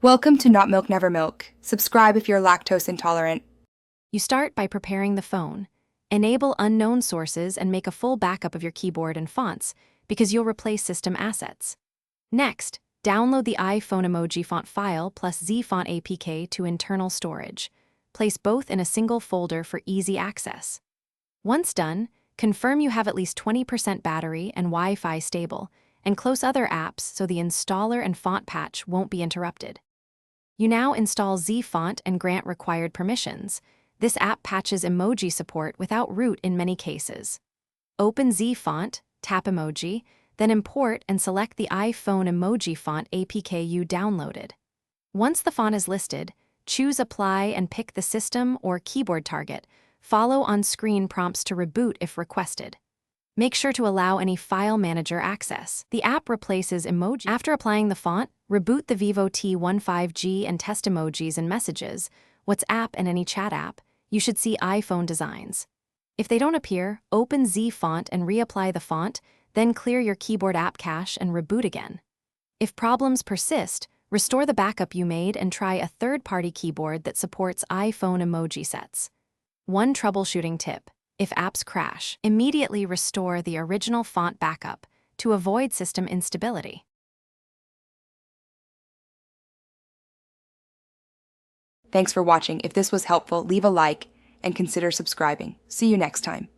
Welcome to Not Milk Never Milk. Subscribe if you're lactose intolerant. You start by preparing the phone. Enable unknown sources and make a full backup of your keyboard and fonts because you'll replace system assets. Next, download the iPhone emoji font file plus ZFont APK to internal storage. Place both in a single folder for easy access. Once done, confirm you have at least 20% battery and Wi-Fi stable, and close other apps so the installer and font patch won't be interrupted. You now install ZFont and grant required permissions. This app patches emoji support without root in many cases. Open ZFont, tap Emoji, then import and select the iPhone emoji font APK you downloaded. Once the font is listed, choose Apply and pick the system or keyboard target. Follow on-screen prompts to reboot if requested. Make sure to allow any file manager access. The app replaces Emoji. After applying the font, reboot the Vivo T15G and test emojis and messages, WhatsApp and any chat app. You should see iPhone designs. If they don't appear, open ZFont and reapply the font, then clear your keyboard app cache and reboot again. If problems persist, restore the backup you made and try a third-party keyboard that supports iPhone emoji sets. One troubleshooting tip: if apps crash, immediately restore the original font backup to avoid system instability. Thanks for watching. If this was helpful, leave a like and consider subscribing. See you next time.